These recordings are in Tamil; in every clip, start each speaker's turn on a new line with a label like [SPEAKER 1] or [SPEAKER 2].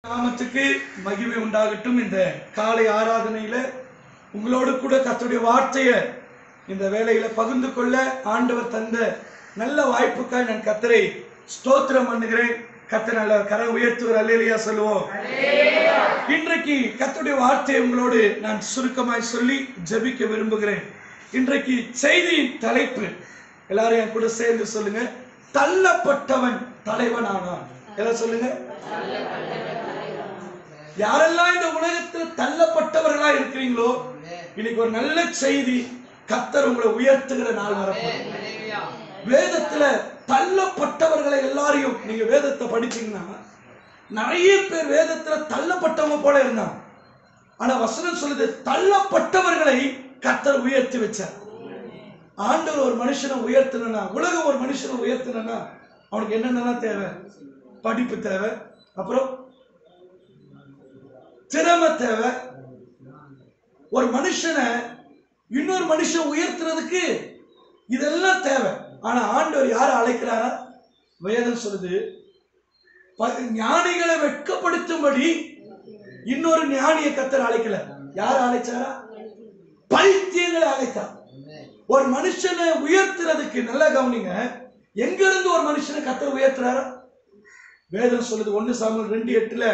[SPEAKER 1] நாமத்துக்கு மகிமை உண்டாகட்டும். இந்த காலை ஆராதனையில உங்களோடு கூட கர்த்தருடைய வார்த்தையை இந்த வேளையில பகிர்ந்து கொள்ள ஆண்டவர் தந்த நல்ல வாய்ப்புக்காக நான் கர்த்தரை ஸ்தோத்திரம் பண்ணுகிறேன். கர்த்தர் நல்ல கரம் உயர்த்துவர். அல்லேலூயா சொல்லுவோம். இன்றைக்கு கர்த்தருடைய வார்த்தையை உங்களோடு நான் சுருக்கமாய் சொல்லி ஜெபிக்க விரும்புகிறேன். இன்றைக்கு செய்தியின் தலைப்பு எல்லாரும் என் கூட சேர்ந்து சொல்லுங்க. தள்ளப்பட்டவன் தலைவனானான். எல்லாம் சொல்லுங்க. யாரெல்லாம் இந்த உலகத்தில் தள்ளப்பட்டவர்களா இருக்கிறீங்களோ, இன்னைக்கு ஒரு நல்ல செய்தி, கர்த்தர் உங்களை உயர்த்துகிற நாள் வரப்போகுது. வேதத்துல தள்ளப்பட்டவர்களை எல்லாரையும் நீங்க வேதத்தை படிச்சீங்கன்னா நிறைய பேர் வேதத்துல தள்ளப்பட்டவங்க போல இருந்தாங்க. ஆனா வசனம் சொல்லுது தள்ளப்பட்டவர்களை கர்த்தர் உயர்த்தி வச்சார். ஆண்டவர் ஒரு மனுஷனை உயர்த்தணும்னா, உலகம் ஒரு மனுஷனை உயர்த்தணும்னா அவனுக்கு என்னென்னலாம் தேவை? படிப்பு தேவை, அப்புறம் திறமை தேவை. ஒரு மனுஷனை இன்னொரு மனுஷன் உயர்த்துறதுக்கு இதெல்லாம் தேவை. ஆனா ஆண்டவர் யாரை அழைக்கிறாரா? வேதம் சொல்லுது ஞானிகளை வெட்கப்படுத்தும்படி இன்னொரு ஞானியை கர்த்தர் அழைக்கல. யாரை அழைச்சாரா? பைத்தியங்களை அழைத்தார். ஒரு மனுஷனை உயர்த்துறதுக்கு நல்லா கவனிங்க, எங்க இருந்து ஒரு மனுஷனை கர்த்தர் உயர்த்துறாரா? வேதம் சொல்லுது 1 சாமுவேல் 2:8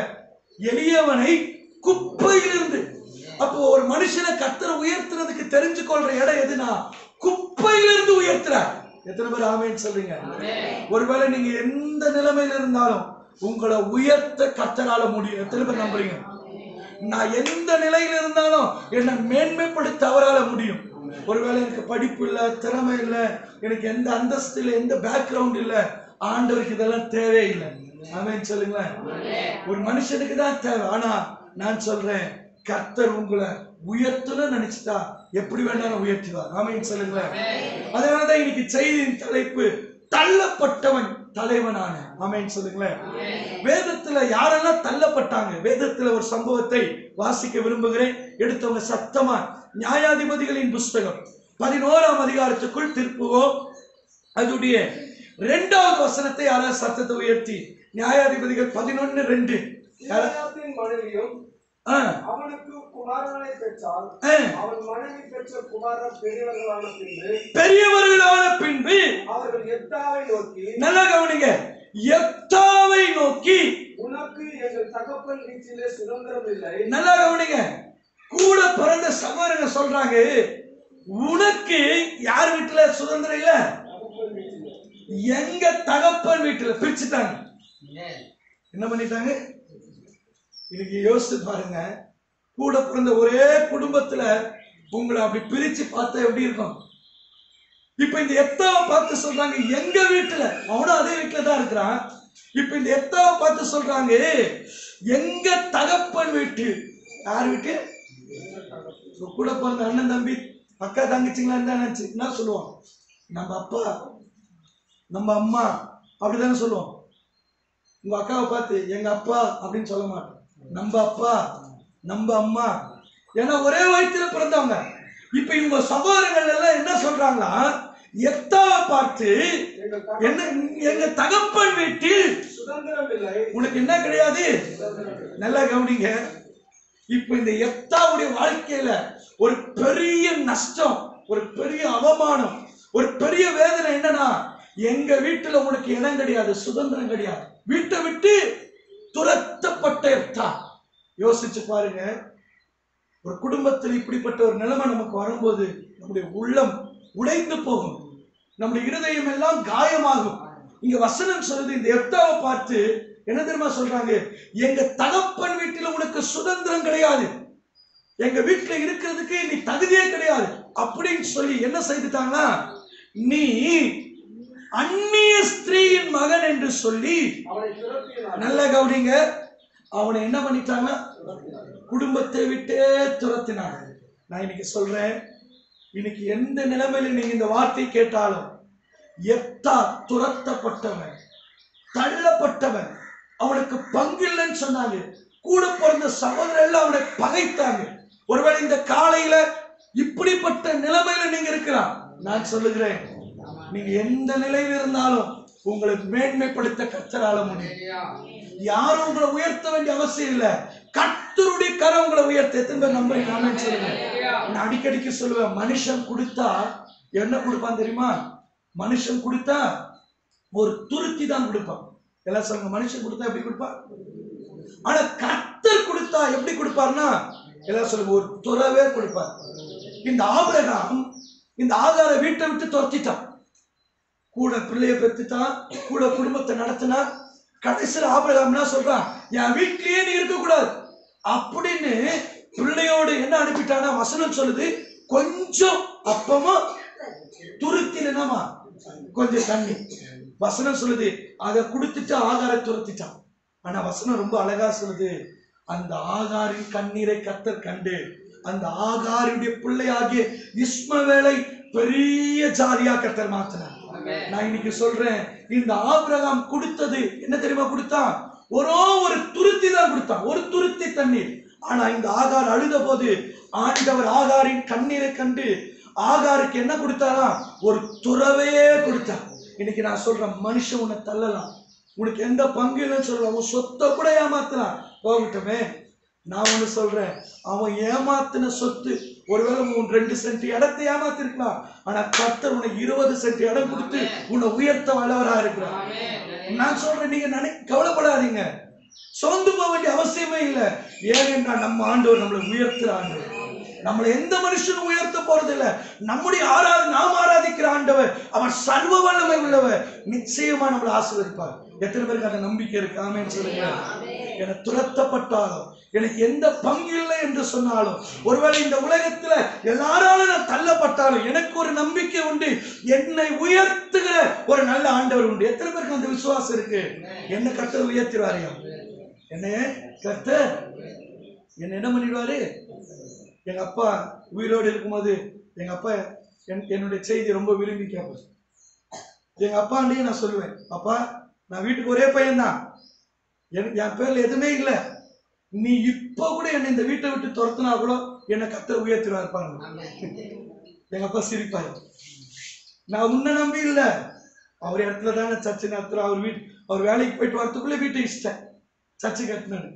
[SPEAKER 1] எளியவனை குப்பையிலிருந்து. அப்போ ஒரு மனுஷனை கர்த்தர் உயர்த்துறதுக்கு தெரிஞ்சுக்கொள்ற இடம் எதுனா குப்பையிலிருந்து உயர்த்துறார். எத்தனை பேர் ஆமென் சொல்றீங்க? ஒருவேளை நீங்க எந்த நிலைமையில இருந்தாலும் உங்களை உயர்த்த கர்த்தரால முடியும். எத்தனை பேர் நம்புறீங்க? நான் எந்த நிலையில இருந்தாலும் என்னை மேன்மைப்படுத்த அவரால முடியும். ஒருவேளை எனக்கு படிப்பு இல்லை, திறமை இல்லை, எனக்கு எந்த அந்தஸ்து இல்லை, எந்த பேக்ரவுண்ட் இல்லை, ஆண்டவருக்கு இதெல்லாம் தேவையில்லை. ஆமென் சொல்லுங்களேன். ஒரு மனுஷனுக்கு தான் தேவை. ஆனா நான் சொல்றேன், கர்த்தர் உங்களை உயர்த்தணும்னு நினைச்சிட்டா எப்படி வேணாலும் உயர்த்துவார். ஆமென் சொல்லுங்களேன். அதனாலதான் இன்னைக்கு செய்தியின் தலைப்பு தள்ளப்பட்டவன் தலைவனான. ஆமென் சொல்லுங்களேன். வேதத்துல யாரெல்லாம் தள்ளப்பட்டாங்க? வேதத்துல ஒரு சம்பவத்தை வாசிக்க விரும்புகிறேன். எடுத்தவங்க சத்தமா நியாயாதிபதிகளின் புஸ்தகம் 11ஆம் அதிகாரத்துக்குள் திருப்புவோம். அதுடைய 2வது வசனத்தை யாராவது சத்தத்தை உயர்த்தி, நியாயாதிபதிகள் 11:2.
[SPEAKER 2] மனைவியும் அவனுக்கு குமாரனை பெற்றால் அவன் மனைவி பெற்ற குமாரன் பெரியவர்களான பின்பு அவர்கள் எத்தாவை நோக்கி,
[SPEAKER 1] நல்லா கவனிங்க, எத்தாவை நோக்கி,
[SPEAKER 2] உனக்கு எங்கள் தகப்பன் வீட்டிலே சுதந்திரம் இல்லை.
[SPEAKER 1] நல்லா கவனிங்க, கூட பிறந்த சகோதரங்க சொல்றாங்க, உனக்கு யார் வீட்டுல சுதந்திரம் இல்ல? எங்க தகப்பன் வீட்டுல. பிரிச்சுட்டாங்க. என்ன பண்ணிட்டாங்க? இன்னைக்கு யோசிச்சு பாருங்க, கூட பிறந்த ஒரே குடும்பத்துல உங்களை அப்படி பிரிச்சு பார்த்தா எப்படி இருக்கும்? இப்ப இந்த எத்தாவை பார்த்து சொல்றாங்க, எங்க வீட்டுல, அவனும் அதே வீட்டுல தான் இருக்கிறான். இப்ப இந்த எத்தாவை பார்த்து சொல்றாங்க, எங்க தகப்பன் வீட்டு. யார் வீட்டு? கூட பிறந்த அண்ணன் தம்பி அக்கா தங்கச்சிங்களா இருந்தா நினைச்சு என்ன சொல்லுவோம்? நம்ம அப்பா நம்ம அம்மா அப்படிதானே சொல்லுவோம். உங்க அக்காவை பார்த்து எங்க அப்பா அப்படின்னு சொல்ல மாட்டோம், நம்ம அப்பா நம்ம அம்மா, ஏன்னா ஒரே வயிற்றுல பிறந்தவங்க. இப்ப இவங்க சகோதரர்கள் எல்லாம் என்ன சொல்றாங்களா? எத்தாவை பார்த்து என்ன, எங்க தகப்பன் வீட்டில்
[SPEAKER 2] சுதந்திரம் இல்லை,
[SPEAKER 1] உனக்கு என்ன கிடையாது. நல்லா கவனிங்க. இப்ப இந்த எத்தாவுடைய வாழ்க்கையில ஒரு பெரிய நஷ்டம், ஒரு பெரிய அவமானம், ஒரு பெரிய வேதனை. என்னன்னா, எங்க வீட்டுல உனக்கு இடம் கிடையாது, சுதந்திரம் கிடையாது, வீட்டை விட்டு துரத்தப்பட்ட எத்தா. யோசிச்சு பாருங்க, ஒரு குடும்பத்தில் இப்படிப்பட்ட ஒரு நிலைமை நமக்கு வரும்போது நம்முடைய உள்ளம் உடைந்து போகும், நம்முடைய இருதயம் எல்லாம் காயமாகும். இங்க வசனம் சொல்லுது, இந்த எத்தாவை பார்த்து என்ன தெரியுமா சொல்றாங்க? எங்க தகப்பன் வீட்டில உனக்கு சுதந்திரம் கிடையாது, எங்க வீட்டுல இருக்கிறதுக்கு நீ தகுதியே கிடையாது அப்படின்னு சொல்லி என்ன செய்துட்டாங்கன்னா, நீ அந்நிய ஸ்திரீயின் மகன் என்று சொல்லி, நல்ல கவனிங்க, அவனை என்ன பண்ணிட்டாங்க? குடும்பத்தை விட்டே துரத்தினாங்க. நான் இன்னைக்கு சொல்றேன், இன்னைக்கு எந்த நிலைமையில நீங்க இந்த வார்த்தை கேட்டாலும், எத்தா துரத்தப்பட்டவன், தள்ளப்பட்டவன், அவனுக்கு பங்கில்லைன்னு சொன்னாங்க. கூட பிறந்த சகோதரர் எல்லாம் அவனை பகைத்தாங்க. ஒருவேளை இந்த காலையில இப்படிப்பட்ட நிலைமையில நீங்க இருக்கலாம். நான் சொல்லுகிறேன், நீங்க எந்த நிலையில் இருந்தாலும் உங்களை மேன்மைப்படுத்த கர்த்தரால முடியும். யாரும் உங்களை உயர்த்த வேண்டிய அவசியம் இல்ல. கர்த்தருடைய கரம் உங்களை உயர்த்த. எத்தனை பேர் நம்புறீங்க? ஆமென் சொல்லுங்க. நான் அடிக்கடிக்கு சொல்லுவேன், மனுஷன் கொடுத்தா என்ன கொடுப்பான் தெரியுமா? மனுஷன் கொடுத்தா ஒரு துருத்தி தான் கொடுப்பான். எல்லாம் சொல்லுங்க, மனுஷன் கொடுத்தா எப்படி கொடுப்பான்? ஆனா கர்த்தர் கொடுத்தா எப்படி கொடுப்பார்னா, எல்லாம் சொல்லுங்க, ஒரு துறவே கொடுப்பார். இந்த ஆபிரகாம் இந்த ஆகாரை வீட்டை விட்டு துரத்திட்டான். கூட பிள்ளைய பெற்றுட்டான், கூட குடும்பத்தை நடத்தினான். கடைசியில் ஆபிரகாம் என்ன சொல்றான்? என் வீட்டிலேயே நீ இருக்கக்கூடாது அப்படின்னு பிள்ளையோடு என்ன அனுப்பிட்டானா? வசனம் சொல்லுது, கொஞ்சம் அப்பமும் துருத்திலனாமா கொஞ்சம் தண்ணி. வசனம் சொல்லுது, அதை கொடுத்துட்டு ஆகாரை துரத்திட்டான். ஆனா வசனம் ரொம்ப அழகா சொல்லுது, அந்த ஆகாரின் கண்ணீரை கர்த்தர் கண்டு அந்த ஆகாருடைய பிள்ளையாகிய இஸ்மவேலை பெரிய ஜாதியா கர்த்தர் மாத்தினார். நான் இன்னைக்கு சொல்றேன், இந்த ஆபிரகாம் கொடுத்தது என்ன தெரியுமா? கொடுத்தான் ஒரு துருத்தி தான் கொடுத்தான், ஒரு துருத்தி தண்ணீர். ஆனா இந்த ஆகார் அழுத போது ஆண்டவர் ஆகாரின் கண்ணீரை கண்டு ஆகாருக்கு என்ன கொடுத்தாரா? ஒரு துறவே கொடுத்தார். இன்னைக்கு நான் சொல்றேன், மனுஷன் உன்னை தள்ளலாம், உனக்கு எந்த பங்கு இல்லைன்னு சொல்லலாம், உன் சொத்தை கூட ஏமாத்தலாம், போகட்டுமே. நான் ஒண்ணு சொல்றேன், அவன் ஏமாத்தின சொத்து ஒருவேளை உன் 2 சென்ட் இடத்தை ஏமாத்திருக்கலாம். ஆனா கர்த்தர் உனக்கு 20 சென்ட் இடம் கொடுத்து உன்னை உயர்த்த வல்லவரா இருக்கிறார். நான் சொல்றேன், நீங்க கவலைப்படாதீங்க, சோர்ந்து போக வேண்டிய அவசியமே இல்லை. ஏனென்றா நம்ம ஆண்டவர் நம்மளை உயர்த்துற ஆண்டவர். நம்மளை எந்த மனுஷனும் உயர்த்த போறது இல்லை. நம்முடைய நாம் ஆராதிக்கிற ஆண்டவர் அவர் சர்வ வல்லமை உள்ளவர். நிச்சயமா நம்மளை ஆசீர்வதிப்பார். எத்தனை பேருக்கு அந்த நம்பிக்கை இருக்கு? ஆமென் சொல்லுங்க. என துரத்தப்பட்டாலும், எனக்கு எந்த பங்கு இல்லை என்று சொன்னாலும், ஒருவேளை இந்த உலகத்துல எல்லாராலும் நான் தள்ளப்பட்டாலும் எனக்கு ஒரு நம்பிக்கை உண்டு, என்னை உயர்த்துகிற ஒரு நல்ல ஆண்டவர் உண்டு. எத்தனை பேருக்கு அந்த விசுவாசம் இருக்கு? என்ன கர்த்தர் உயர்த்திடுவாரியா? என்ன கர்த்தர் என்ன பண்ணிடுவாரு? எங்க அப்பா உயிரோடு இருக்கும்போது எங்க அப்பா என்னுடைய செய்தி ரொம்ப விரும்பி கேட்பார். எங்க அப்பாண்டையும் நான் சொல்லுவேன், அப்பா நான் வீட்டுக்கு ஒரே பையன்தான், என் பேர்ல எதுவுமே இல்லை, நீ இப்ப கூட என்னை இந்த வீட்டை விட்டு துரத்துனா கூட என்னை கர்த்தர் உயர்த்திடுவா இருப்பாங்க. எங்க அப்பா சிரிப்பாரு. நான் உன்னை நம்பி இல்லை, அவர் இடத்துல தானே சர்ச்சை நடத்துறோம், அவர் வேலைக்கு போயிட்டு வரத்துக்குள்ளே வீட்டை இஷ்டம் சர்ச்சை கட்டினாரு.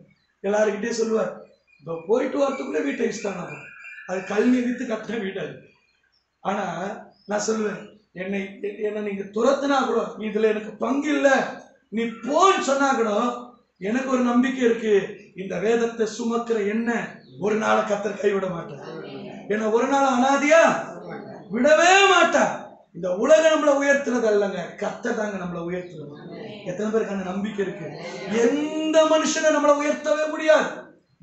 [SPEAKER 1] எல்லாருக்கிட்டே சொல்லுவார், இப்போ போயிட்டு வரத்துக்குள்ளே வீட்டை இஷ்டம், அது கல்வி வித்து கட்டின வீட்டாரு. ஆனா நான் சொல்லுவேன், என்னை நீங்க துரத்துனா கூட இதுல எனக்கு பங்கு இல்லை, நீ போன்னு சொன்னா கூட எனக்கு ஒரு நம்பிக்கை இருக்கு, இந்த வேதத்தை சுமக்கிற என்ன ஒரு நாளை கர்த்தர் கைவிட மாட்டார். என்ன ஒரு நாள் அனாதியா விடவே மாட்டார். இந்த உலகம் நம்மளை உயர்த்துறது அல்லங்க, கர்த்தர் தாங்க நம்மளை உயர்த்துறது. எத்தனை பேருக்கு அந்த நம்பிக்கை இருக்கு? எந்த மனுஷனை நம்மளை உயர்த்தவே முடியாது.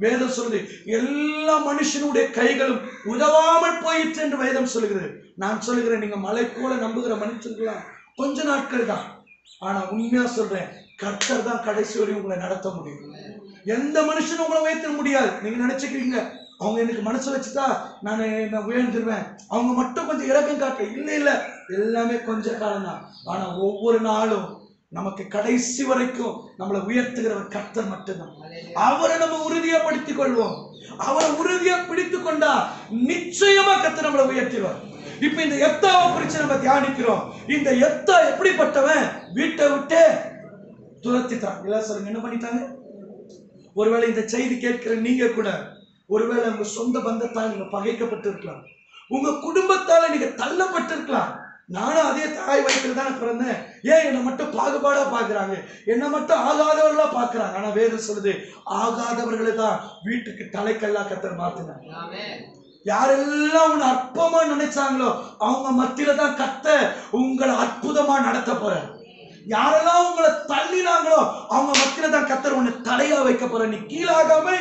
[SPEAKER 1] வேதம் சொல்லுது, எல்லா மனுஷனுடைய கைகளும் உதவாமல் போயிற்று என்று வேதம் சொல்லுகிறது. நான் சொல்லுகிறேன், நீங்க மலை போல நம்புகிற மனுஷங்களா கொஞ்ச நாட்கள் தான். ஆனா உண்மையா சொல்றேன், கர்த்தர் தான் கடைசி வரையும் உங்களை நடத்த முடியும். எந்த மனுஷனும் உங்களை உயர்த்த முடியாது. நீங்க நினைச்சுக்கிறீங்க, அவங்க எனக்கு மனசு வச்சுட்டா நான் உயர்ந்துருவேன், அவங்க மட்டும் கொஞ்சம் இறக்கம் காட்ட. இல்லை, எல்லாமே கொஞ்ச காலம் தான். ஆனா ஒவ்வொரு நாளும் நமக்கு கடைசி வரைக்கும் நம்மளை உயர்த்துகிறவர் கர்த்தர் மட்டும்தான். அவரை நம்ம உறுதியப்படுத்திக் கொள்வோம். அவரை உறுதியா பிடித்துக் கொண்டா நிச்சயமா கர்த்தர் நம்மளை உயர்த்திடுவார். இப்ப இந்த எப்தாவை குறித்து நம்ம தியானிக்கிறோம். இந்த எப்தா எப்படிப்பட்டவன்? வீட்டை விட்டு துரத்திட்டான். எல்லாம் சொல்லுங்க, என்ன பண்ணிட்டாங்க? ஒருவேளை இந்த செய்தி கேட்கிற நீங்க கூட ஒருவேளை உங்க சொந்த பந்தத்தால் நீங்க பகைக்கப்பட்டு இருக்கலாம், உங்க குடும்பத்தால நீங்க தள்ளப்பட்டிருக்கலாம். நானும் அதே தாய் வயிற்றுல தானே பிறந்தேன், ஏன் என்னை மட்டும் பாகுபாடா பாக்குறாங்க, என்னை மட்டும் ஆகாதவர்களா பாக்குறாங்க. ஆனா வேதம் சொல்லுது, ஆகாதவர்களை தான் வீட்டுக்கு தலைக்கல்லா கர்த்தர் மாத்தினார். யாரெல்லாம் உன்னை அற்பமா நினைச்சாங்களோ அவங்க மத்தியில தான் கர்த்தர் உங்களை அற்புதமா நடத்த போற. யாரெல்லாம் உங்களை தள்ளினாங்களோ அவங்க மத்தியில தான் கர்த்தர் உன்னை தலையா வைக்க போற. நீ கீழாகாம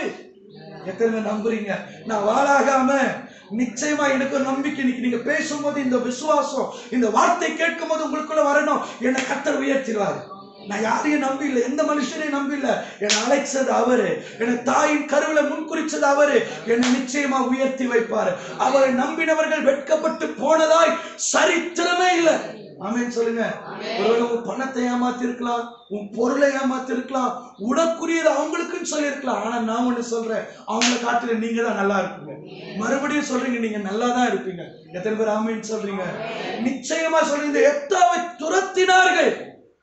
[SPEAKER 1] எத்தனை நம்புறீங்க? நான் வாழாகாம நிச்சயமா எனக்கு ஒரு நம்பிக்கை. இன்னைக்கு நீங்க பேசும்போது இந்த விசுவாசம், இந்த வார்த்தை கேட்கும் போது உங்களுக்குள்ள வரணும், என்னை கர்த்தர் உயர்த்திடுவாரு. நான் யாரையும் நம்பி இல்லை, எந்த மனுஷனையும் நம்பி இல்லை. என்னை அழைச்சது அவரு, என்னை தாயின் கருவில முன்குறிச்சது அவரு. என்னை நிச்சயமா உயர்த்தி வைப்பாரு. அவரை நம்பினவர்கள் வெட்கப்பட்டு போனதாய் சரித்திரமே இல்லை. ஆமென் சொல்லுங்க. ஒருவேளை உன் பணத்தை ஏமாத்தி இருக்கலாம், உன் பொருளை ஏமாத்தி இருக்கலாம், உனக்குரியது அவங்களுக்குன்னு சொல்லி இருக்கலாம். ஆனா நான் ஒண்ணு சொல்றேன், அவங்களை காட்டுல நீங்க தான் நல்லா இருப்பீங்க. மறுபடியும் சொல்றீங்க, நீங்க நல்லா தான் இருப்பீங்க. எத்தனை பேர் ஆமென் சொல்றீங்க? நிச்சயமா சொல்றீங்க. இந்த எப்தாவை துரத்தினார்கள்.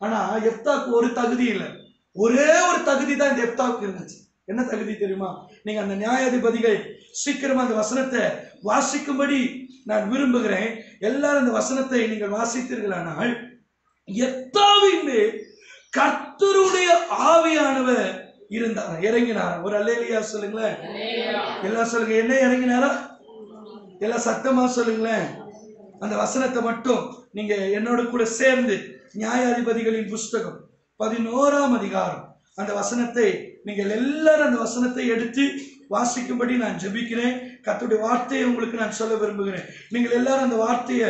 [SPEAKER 1] ஆனா எப்தாக்கு ஒரு தகுதி இல்லை. ஒரே ஒரு தகுதி தான் இந்த எப்தாவுக்கு இருந்துச்சு. என்ன தகுதி தெரியுமா? நீங்க அந்த நியாயாதிபதிகள் சீக்கிரமா அந்த வசனத்தை வாசிக்கும்படி நான் விரும்புகிறேன். எல்லாரும் அந்த வசனத்தை நீங்கள் வாசித்தீர்களானால், எப்தாவின் மேல் கர்த்தருடைய ஆவியானவர் இருந்தார், இறங்கினார். ஒரு அல்லேலியா சொல்லுங்களேன். எல்லாம் சொல்லுங்க, என்ன இறங்கினாரா? எல்லாம் சத்தமா சொல்லுங்களேன். அந்த வசனத்தை மட்டும் நீங்க என்னோட கூட சேர்ந்து நியாயாதிபதிகளின் புஸ்தகம் 11ஆம் அதிகாரம் அந்த வசனத்தை நீங்கள் எல்லாரும் அந்த வசனத்தை எடுத்து வாசிக்கும்படி நான் ஜெபிக்கிறேன். கர்த்தருடைய வார்த்தையை உங்களுக்கு நான் சொல்ல விரும்புகிறேன். நீங்கள் எல்லாரும் அந்த வார்த்தையை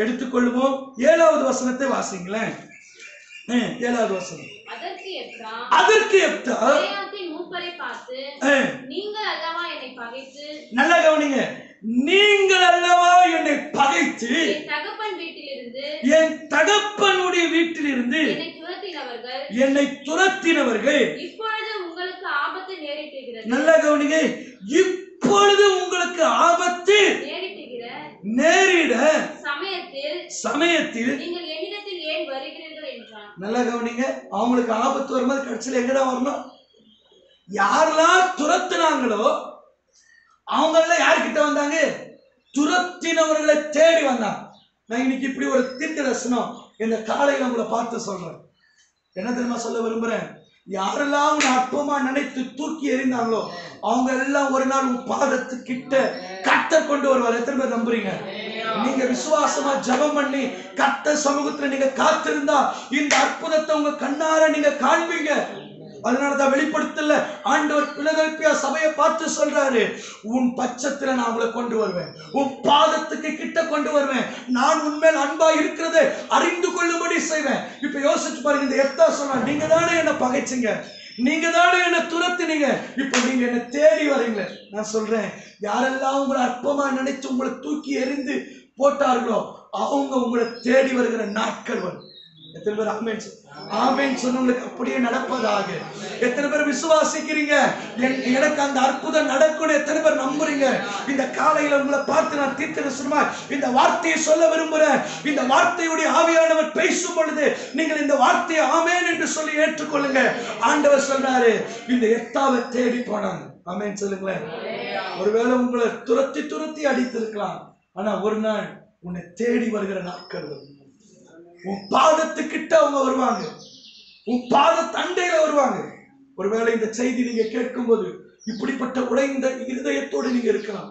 [SPEAKER 1] எடுத்துக்கொள்ளுவோம். 7வது வசனத்தை வாசிங்களேன். 7வது வசனம். அதற்கு எப்தா மூப்பரை பார்த்து, நீங்கள் அல்லவா என்னை பகைத்து, நல்லா கவனிங்க, நீங்கள் அல்லவா என்னை பகைத்து என் தகப்பனுடைய வீட்டிலிருந்து என்னை துரத்தினவர்கள் இப்பொழுது உங்களுக்கு ஆபத்து நேரிடுகிறது. நல்லா கவனிங்க, இப்பொழுது உங்களுக்கு ஆபத்து நேரிட சமயத்தில் நீங்கள் என்னிடத்தில் ஏன் வருகிறீர்கள் என்றார். நல்லா கவனிங்க, அவங்களுக்கு ஆபத்து வரும்போது கடைசியில் எங்கதான் வரணும்? யாரெல்லாம் துரத்தினாங்களோ அவங்க எல்லாம் யார்கிட்ட வந்தாங்க? துரத்தினவர்களை தேடி வந்தாங்க. நான் இன்னைக்கு இப்படி ஒரு தீர்க்க தரிசனம் இந்த காலையில உங்களை பார்த்து சொல்றேன். என்ன தெரியுமா சொல்ல விரும்புறேன்? யாரெல்லாம் உன்னை அற்பமா நினைத்து தூக்கி எறிந்தாங்களோ அவங்க எல்லாம் ஒரு நாள் உன் பாதத்துக்கிட்ட கர்த்தர் கொண்டு வருவார். எத்தனை பேர் நம்புறீங்க? நீங்க விசுவாசமா ஜெபம் பண்ணி கர்த்தர் சமூகத்துல நீங்க காத்திருந்தா இந்த அற்புதத்தை உங்க கண்ணார நீங்க காண்பீங்க. அதனாலதான் வெளிப்படுத்தல ஆண்டவர் பிலதெல்பியா சபையை பார்த்து சொல்றாரு, உன் பட்சத்துல நான் உங்களை கொண்டு வருவேன், உன் பாதத்துக்கு கிட்ட கொண்டு வருவேன், நான் உண்மையில் அன்பா இருக்கிறதை அறிந்து கொள்ளும்படி செய்வேன். இப்ப யோசிச்சு பாருங்க, இந்த எப்தா சொல்றான், நீங்க தானே என்ன பகைச்சிங்க, நீங்க தானே என்ன துரத்தினீங்க, இப்ப நீங்க என்ன தேடி வரீங்க. நான் சொல்றேன், யாரெல்லாம் உங்களை அற்பமா நினைச்சு உங்களை தூக்கி எறிந்து போட்டார்களோ அவங்க உங்களை தேடி வருகிற நாட்கள் வரும். எத்தனை பேர் ஆமென் ஆமென் சொன்னவங்களுக்கு அப்படியே நடப்பதாக? எத்தனை பேர் விசுவாசிக்கிறீங்க எனக்கு அந்த அற்புதம் நடக்கும்? எத்தனை பேர் நம்புறீங்க? இந்த காலையில உங்களை பார்த்து நான் தீர்க்கதரிசனமா இந்த வார்த்தையை சொல்ல விரும்புறேன். இந்த வார்த்தையுடைய ஆவியானவர் பேசும் பொழுது நீங்கள் இந்த வார்த்தையை ஆமென் என்று சொல்லி ஏற்றுக்கொள்ளுங்க. ஆண்டவர் சொல்றாரு, இந்த எப்தாவை தேடி போனாங்க. ஆமென் சொல்லுங்களேன். ஒருவேளை உங்களை துரத்தி துரத்தி அடித்திருக்கலாம், ஆனா ஒரு நாள் உன்னை தேடி வருகிற நாட்கள் வரும். உன் பாதத்துக்கிட்ட அவங்க வருவாங்க, உன் பாத தண்டையில வருவாங்க. ஒருவேளை இந்த செய்தி நீங்க கேட்கும் போது இப்படிப்பட்ட உடைந்த இருதயத்தோடு நீங்க இருக்கலாம்.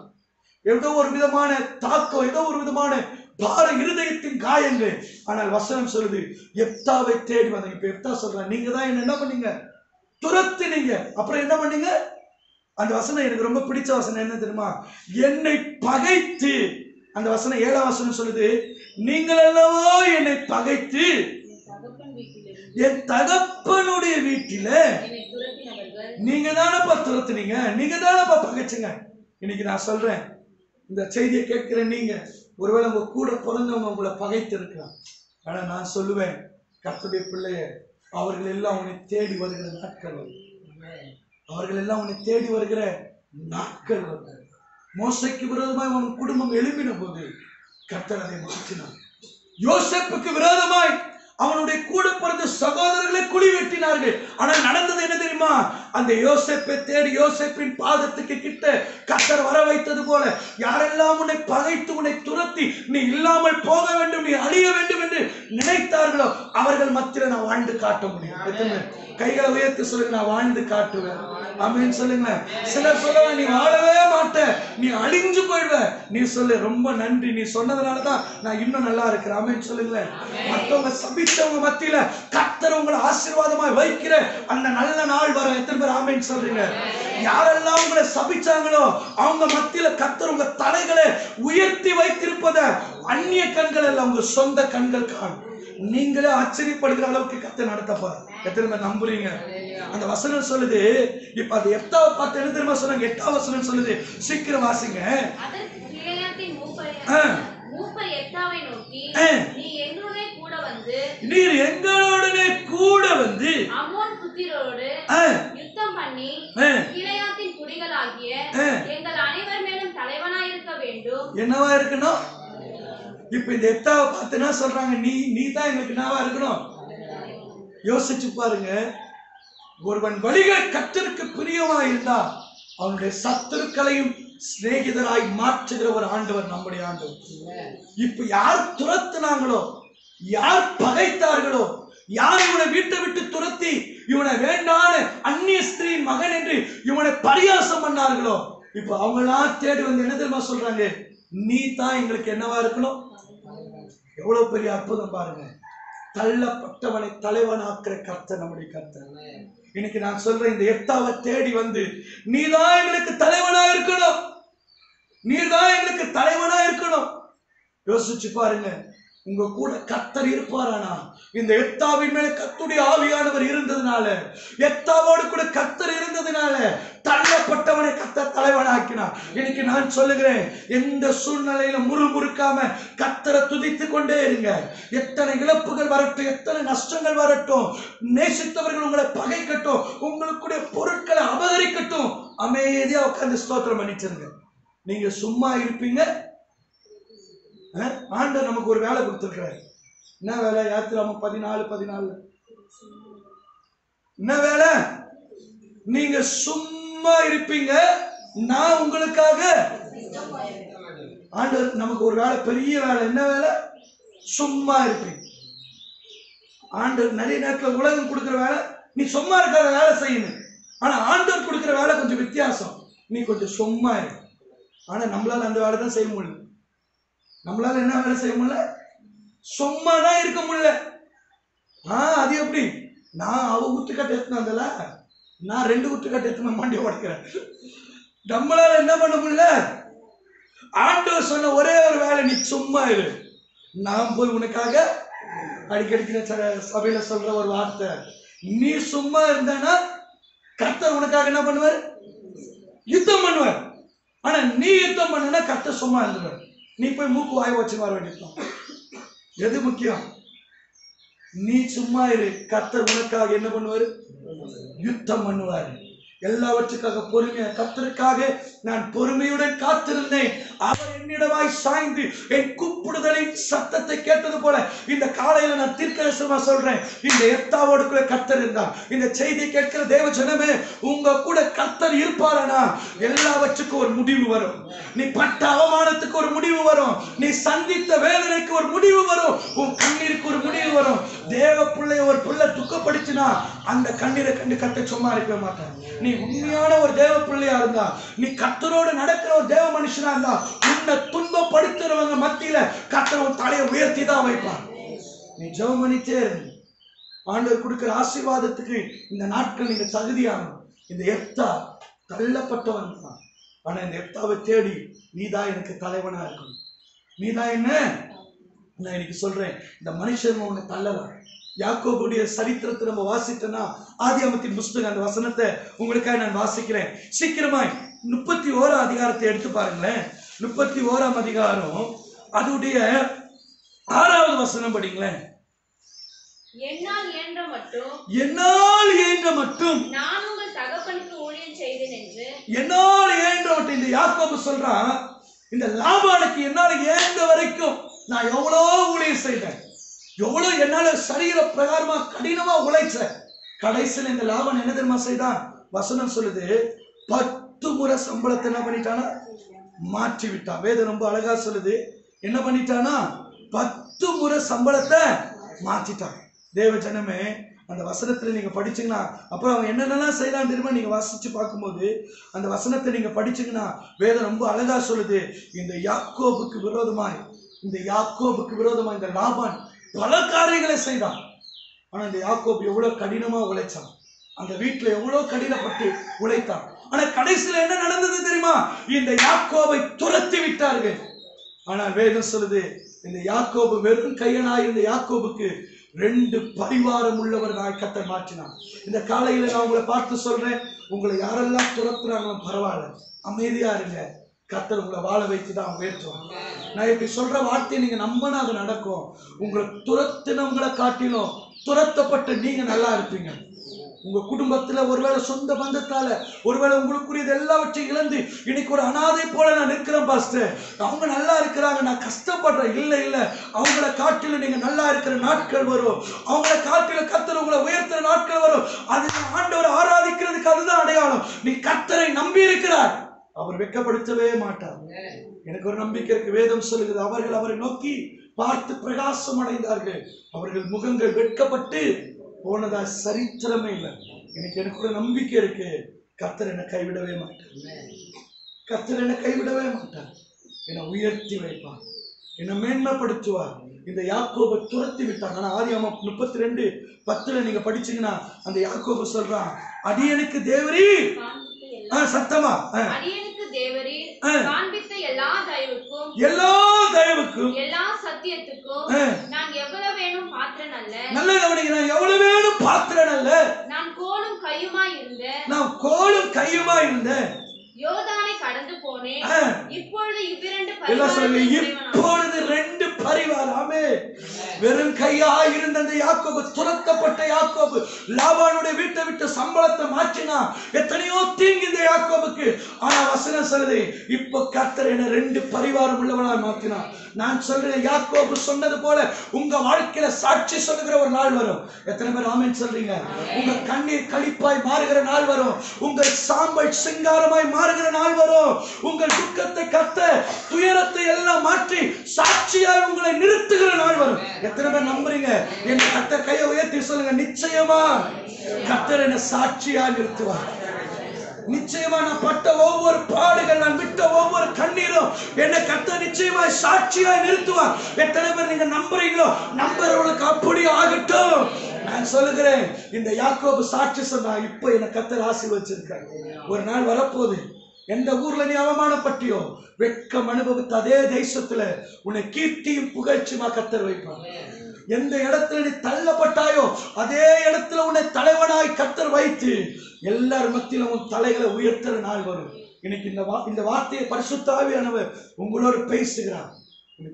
[SPEAKER 1] ஏதோ ஒரு விதமான தாக்கம், ஏதோ ஒரு விதமான பார இருதயத்தின் காயங்கள். ஆனால் வசனம் சொல்லுது, எப்தாவை தேடி வந்தாங்க. இப்ப எப்தா சொல்றாங்க, நீங்க தான் என்ன பண்ணீங்க? துரத்தினீங்க. அப்புறம் என்ன பண்ணீங்க? அந்த வசனம் எனக்கு ரொம்ப பிடிச்ச வசனம் என்ன தெரியுமா? என்னை பகைத்து. அந்த வசனம் 7ஆம் வசனம் சொல்லுது, நீங்கள் அல்லவா என்னை பகைத்து என் தகப்பனுடைய வீட்டில நீங்க தானப்பா துரத்துனீங்க, நீங்க தானப்பா பகைச்சுங்க. இன்னைக்கு நான் சொல்றேன், இந்த செய்தியை கேட்கிற நீங்க ஒருவேளை உங்க கூட பிறந்தவங்க உங்களை பகைத்து இருக்கலாம். ஆனா நான் சொல்லுவேன், கர்த்தருடைய பிள்ளைய, அவர்கள் எல்லாம் உன்னை தேடி வருகிற நாட்கள் வரும். அவர்கள் எல்லாம் உன்னை தேடி வருகிற நாட்கள் வரும். மோசைக்கு விரோதமாய் உன் குடும்பம் எழுப்பின போது கர்த்தர் அதை மாற்றினார். யோசேப்புக்கு விரோதமாய் அவனுடைய கூட பிறந்த சகோதரர்களை குழி வெட்டினார்கள். ஆனால் நடந்தது என்ன தெரியுமா? அந்த யோசேப்பை தேடி யோசேப்பின் பாதத்துக்கு கிட்ட கர்த்தர் வர வைத்தது போல, யாரெல்லாம் உன்னை பகைத்து உன்னை துரத்தி நீ இல்லாமல் போக வேண்டும், நீ அழிய வேண்டும் என்று நினைத்தார்களோ அவர்கள் மத்தியில நான் வாழ்ந்து காட்ட முடியும். கைகளை உயர்த்தி சொல்லுங்க, நான் வாழ்ந்து காட்டுவேன். ஆமென் சொல்லுங்க. சிலர் சொல்லுவாங்க, நீ வாழவே மாட்ட, நீ அழிஞ்சு போயிடுவ. நீ சொல்லு, ரொம்ப நன்றி, நீ சொன்னதுனாலதான் நான் இன்னும் நல்லா இருக்கிறேன். ஆமென் சொல்லுங்களேன். மற்றவங்க சபித்தவங்க மத்தியில கர்த்தர் உங்களை ஆசீர்வாதமாய் வைக்கிற அந்த நல்ல நாள் வரும். எத்தனை பேர் ஆமென் சொல்றீங்க? யாரெல்லாம் உங்களை சபிச்சாங்களோ அவங்க மத்தியில கர்த்தர் உங்க தலைகளை உயர்த்தி வைத்திருப்பத அந்நிய கண்கள் அல்ல, உங்க சொந்த கண்கள் காணும். நீங்களே ஆச்சரியப்படுகிற அளவுக்கு கர்த்தர் நடத்தப்பார். எத்தனை பேர் நம்புறீங்க? அந்த வசனம் சொல்லுது. இப்ப அது எப்தாவை பார்த்து என்ன தெரியுமா சொன்னாங்க? 8ஆம் வசனம் சொல்லுது, சீக்கிரம் வாசிங்க. நீர் எங்களுடனே கூட வந்து அம்மோன் புத்திரரோடு யுத்தம் பண்ணி கிளையாத்தின் குடிகளாகிய எங்கள் அனைவர் மேலும் தலைவனாய் இருக்க வேண்டும். என்னவா இருக்கணும்? இப்ப இந்த எப்தாவை பார்த்து என்ன சொல்றாங்க? நீ தான் எங்களுக்கு என்னவா இருக்கணும்? யோசிச்சு பாருங்க. ஒருவன் வழிகள் கர்த்தருக்கு பிரியமாய் இருந்தால் அவனுடைய சத்துருக்களையும் சிநேகிதராய் மாற்றுகிற ஒரு ஆண்டவர் நம்முடைய ஆண்டவர். இப்ப யார் துரத்துனாங்களோ, யார் பகைத்தார்களோ, யார் இவனை வீட்டை விட்டு துரத்தி இவனை வேண்டான அந்நிய ஸ்திரீயின் மகன் என்று இவனை பரியாசம் பண்ணார்களோ, இப்ப அவங்களாம் தேடி வந்து என்ன தெரியுமா சொல்றாங்க, நீ தான் எங்களுக்கு என்னவா இருக்கணும். எவ்வளவு பெரிய அற்புதம் பாருங்க. தள்ளப்பட்டவனை தலைவனாக்குற கர்த்தர் நம்முடைய கர்த்தர். இன்னைக்கு நான் சொல்றேன், இந்த எத்தாவை தேடி வந்து நீதான் எங்களுக்கு தலைவனா இருக்கணும், நீதான் எங்களுக்கு தலைவனா இருக்கணும். யோசிச்சு பாருங்க, உங்க கூட கர்த்தர் இருப்பாரானா? இந்த எத்தாவின் மேல கர்த்தருடைய ஆவியானவர் இருந்ததுனால, எத்தாவோடு கூட கர்த்தர் இருந்ததுனால தள்ளப்பட்டவனை கர்த்தர் தலைவனாக்கினார். இன்னைக்கு நான் சொல்லுகிறேன், எந்த சூழ்நிலையில முறுமுறுக்காம கர்த்தரை துதித்து கொண்டே இருங்க. எத்தனை இழப்புகள் வரட்டும், எத்தனை நஷ்டங்கள் வரட்டும், நேசித்தவர்கள் உங்களை பகைக்கட்டும், உங்களுக்குடைய பொருட்களை அபகரிக்கட்டும், அமைதியா உட்கார்ந்து ஸ்தோத்திரம் பண்ணிச்சிருங்க. நீங்க சும்மா இருப்பீங்க. ஆண்டவர் நமக்கு ஒரு வேலை கொடுத்திருக்கிறார். என்ன வேலை? யாத்திராமம் 14:14 என்ன வேலை? நீங்க சும்மா இருப்பீங்க, நான் உங்களுக்காக. ஆண்டவர் நமக்கு ஒரு வேலை, பெரிய வேலை. என்ன வேலை? சும்மா இருப்பீங்க. ஆண்டவர் நிறைய நேரத்தில் உலகம் கொடுக்கிற வேலை, நீ சும்மா இருக்கிற வேலை செய்யணும். ஆனா ஆண்டவர் கொடுக்கிற வேலை கொஞ்சம் வித்தியாசம். நீ கொஞ்சம் சும்மா இரு. ஆனா நம்மளால அந்த வேலை தான் செய்ய முடியல. நம்மளால என்ன வேலை செய்ய முடியல? சும்மா தான் இருக்க முடியல. அது எப்படி? நான் அவ குத்துக்கட்டை எடுத்துன்னு வந்தல, நான் 2 குத்துக்கட்டை எடுத்துன்னு மாண்டி உடைக்கிறேன். நம்மளால என்ன பண்ண முடியல? ஆண்டவர் சொன்ன ஒரே ஒரு வேலை, நீ சும்மா இரு. நான் போய் உனக்காக அடிக்கடிக்கிற சபையில சொல்ற ஒரு வார்த்தை, நீ சும்மா இருந்தானா கர்த்தர் உனக்காக என்ன பண்ணுவார்? யுத்தம் பண்ணுவார். ஆனா நீ யுத்தம் பண்ணனா கர்த்தர் சும்மா இருந்துவார். நீ போய் மூக்கு வாய் வச்சு வர வேண்டியதான். எது முக்கியம்? நீ சும்மா இரு, கர்த்தர் உனக்காக என்ன பண்ணுவாரு? யுத்தம் பண்ணுவாரு. எல்லாவற்றுக்காக பொறுமையா, கர்த்தருக்காக நான் பொறுமையுடன் காத்திருந்தேன். அவர் என்னிடமாய் சாய்ந்து என் கூப்பிடுதலின் சத்தத்தை கேட்டது போல இந்த காலையில நான் தீர்க்கதரிசனமா சொல்றேன், இந்த எத்தாவோடு கூட கர்த்தர் இருந்தார். இந்த செய்தி கேட்கிற தேவ ஜனமே, உங்க கூட கர்த்தர் இருப்பாரனா எல்லாவற்றுக்கும் ஒரு முடிவு வரும். நீ பட்ட அவமானத்துக்கு ஒரு முடிவு வரும், நீ சந்தித்த வேதனைக்கு ஒரு முடிவு வரும், உன் கண்ணீருக்கு ஒரு முடிவு வரும். தேவ பிள்ளை ஒரு பிள்ளை துக்கப்படுத்தினா அந்த கண்ணீரை கண்டு கர்த்தர் சும்மா இருக்க மாட்டான். நீ உண்மையான ஒரு தேவ பிள்ளையா இருந்தா, நீ கர்த்தரோடு நடக்கிற ஒரு தேவ மனுஷனா இருந்தா, உன்னை துன்பப்படுத்துறவங்க மத்தியில கர்த்தர் உன் தலையை உயர்த்தி தான் வைப்பான். நீ ஜெபம் பண்ணிட்டே இரு. ஆண்டவர் கொடுக்கிற ஆசீர்வாதத்துக்கு இந்த நாட்கள் நீங்க தகுதியாகணும். இந்த எப்தா தள்ளப்பட்டவன் தான். ஆனா இந்த எப்தாவை தேடி நீதான் எனக்கு தலைவனா இருக்கணும். நீதான் என்ன? நான் இன்னைக்கு சொல்றேன், இந்த மனுஷன் உன்னை தள்ளலாம். யாக்கோபுடைய சரித்திரத்தை நம்ம வாசித்தோம்னா, ஆதியாகமத்தின் புஸ்தகம் அந்த வசனத்தை உங்களுக்காக நான் வாசிக்கிறேன். சீக்கிரமாய் 31ஆம் அதிகாரத்தை எடுத்து பாருங்களேன். 31ஆம் அதிகாரம் அதுடைய 6வது வசனம் படிங்களேன்.
[SPEAKER 3] என்னால்
[SPEAKER 1] இயன்ற மட்டும்
[SPEAKER 3] நான் உங்கள் தகப்பனுக்கு ஊழியம் செய்தேன் என்று.
[SPEAKER 1] என்னால் இயன்ற மட்டும் இந்த யாக்கோபு சொல்றான், இந்த லாபானுக்கு என்னால் இயன்ற வரைக்கும் நான் எவ்வளவு ஊழியம் செய்தேன், எவ்வளவு என்னால சரீர பிரகாரமா கடினமா உழைச்ச. கடைசியில் இந்த லாபன் என்ன தெரியுமா செய்தான்? வசனம் சொல்லுது, 10 முறை சம்பளத்தை என்ன பண்ணிட்டானா? மாற்றி விட்டான். வேதம் ரொம்ப அழகா சொல்லுது, என்ன பண்ணிட்டானா? 10 முறை சம்பளத்தை மாற்றிட்டான். தேவ ஜனமே, அந்த வசனத்துல நீங்க படிச்சீங்கன்னா, அப்புறம் அவன் என்னென்னலாம் செய்யலாம் தெரியுமா? நீங்க வாசிச்சு பார்க்கும்போது அந்த வசனத்தை நீங்க படிச்சீங்கன்னா வேதம் ரொம்ப அழகா சொல்லுது, இந்த யாக்கோபுக்கு விரோதமாய் இந்த லாபான் பல காரியங்களை செய்தான். ஆனா இந்த யாக்கோபு எவ்வளவு கடினமா உழைச்சான், அந்த வீட்டுல எவ்வளவு கடினப்பட்டு உழைத்தான். ஆனா கடைசியில என்ன நடந்தது தெரியுமா? இந்த யாக்கோபை துரத்தி விட்டார்கள். ஆனால் வேதம் சொல்லுது, இந்த யாக்கோபு வெறும் கையனாய் இருந்த யாக்கோபுக்கு 2 பரிவாரம் உள்ளவர் கர்த்தர் மாற்றினான். இந்த காலையில நான் உங்களை பார்த்து சொல்றேன், உங்களை யாரெல்லாம் துரத்துறாங்களும் பரவாயில்ல, அமைதியா இருங்க. கர்த்தர் உங்களை வாழ வைத்துதான் உயர்த்துவாங்க. நான் இப்படி சொல்ற வார்த்தையை நீங்க நம்பினா அது நடக்கும். உங்களை துரத்தினவங்களை காட்டிலும் துரத்தப்பட்ட நீங்க நல்லா இருப்பீங்க. உங்க குடும்பத்துல ஒருவேளை சொந்த பந்தத்தால ஒருவேளை உங்களுக்குரியது எல்லாவற்றையும் இழந்து இன்னைக்கு ஒரு அனாதை போல நான் நிற்கிறேன் பாஸ்டர், அவங்க நல்லா இருக்கிறாங்க, நான் கஷ்டப்படுறேன். இல்ல இல்ல, அவங்கள காட்டில நீங்க நல்லா இருக்கிற நாட்கள் வரும். அவங்கள காட்டில கர்த்தர் உங்களை உயர்த்துற நாட்கள் வரும். அது ஆண்டவரை ஆராதிக்கிறதுக்கு அதுதான் அடையாளம். நீ கர்த்தரை நம்பி இருக்கிறார், அவர் வெட்கப்படுத்தவே மாட்டார். எனக்கு ஒரு நம்பிக்கை இருக்கு. வேதம் சொல்லுகிறது, அவர்கள் அவரை நோக்கி பார்த்து பிரகாசம் அடைந்தார்கள், அவர்கள் முகங்கள் வெட்கப்பட்டு போனதா சரித்திரமே இல்லை. எனக்கு ஒரு நம்பிக்கை இருக்கு, கர்த்தர் என்னை கைவிடவே மாட்டார். கர்த்தர் என்னை கைவிடவே மாட்டார். என்னை உயர்த்தி வைப்பார், என்னை மேன்மைப்படுத்துவார். இந்த யாக்கோபை துரத்தி விட்டாங்க. ஆனா ஆதியாகமம் 32:10 நீங்க படிச்சீங்கன்னா அந்த யாக்கோபு சொல்றான், அடியனுக்கு தேவரீ சத்தமா
[SPEAKER 3] அடியனுக்கு தேவரீ காண்பித்த எல்லா தயவுக்கும் எல்லா சத்தியத்துக்கும் நான் எவ்வளவு வேணும் பாத்திரன் அல்ல.
[SPEAKER 1] நல்ல கவனிங்க, நான் எவ்வளவு வேணும் பாத்திரன் அல்ல,
[SPEAKER 3] நான் கோலும் கையுமா இருந்தேன். யோர்தானை கடந்து போனேன். இப்பொழுது இப்பொழுது 2 பரிவாரமே வெறும் கையா இருந்த அந்த யாக்கோபு, துரத்தப்பட்ட யாக்கோபு, லாபானுடைய வீட்டை விட்டு சம்பளத்தை மாற்றினா எத்தனையோ தீங்கு இந்த யாக்கோபுக்கு. ஆனா வசனம் சொல்லுது, இப்ப கர்த்தர் என்ன 2 பரிவாரம் உள்ளவனாய் மாற்றினார். நான் சொல்றேன், யாக்கோபு சொன்னது போல உங்க வாழ்க்கையில சாட்சி சொல்லுகிற ஒரு நாள் வரும். எத்தனை பேர் ஆமென் சொல்றீங்க? உங்க கண்ணீர் களிப்பாய் மாறுகிற நாள் வரும். உங்கள் சாம்பல் சிங்காரமாய் மாறுகிற நாள் வரும். உங்கள் துக்கத்தை கத்த, துயரத்தை எல்லாம் மாற்றி சாட்சியாய் உங்களை நிறுத்துகிற நாள் வரும். எத்தனை பேர் நம்புறீங்க? என் கர்த்தர் கையை உயர்த்தி சொல்லுங்க, நிச்சயமா கர்த்தர் என்ன சாட்சியா நிறுத்துவார். நிச்சயமா நான் பட்ட ஒவ்வொரு பாடுகள், நான் விட்ட ஒவ்வொரு கண்ணீரும் என்னை கர்த்தர் நிச்சயமா சாட்சியாய் நிறுத்துவார். எத்தனை பேர் நீங்க நம்புறீங்களோ? நம்புறவங்களுக்கு அப்படி ஆகட்டும். நான் சொல்லுகிறேன், இந்த யாக்கோபு சாட்சி சொன்னா, இப்ப என்னை கர்த்தர் ஆசீர்வதிச்சிருக்கார். ஒரு நாள் வரப்போகுது, எந்த ஊர்ல நீ அவமானப்பட்டியோ, வெட்கம் அனுபவித்த அதே தேசத்துல உன்னை கீர்த்தியும் புகழ்ச்சியுமா கர்த்தர் வைப்பார். எந்த இடத்துல நீ தள்ளப்பட்டாயோ அதே இடத்துல உன்னை தலைவனாய் கர்த்தர் வைத்து எல்லார் மத்தியிலும் உன் தலைகளை உயர்த்துற நாள் வரும். இன்னைக்கு இந்த வார்த்தையை பரிசுத்த ஆவியானவர் உங்களோடு பேசுகிறார்.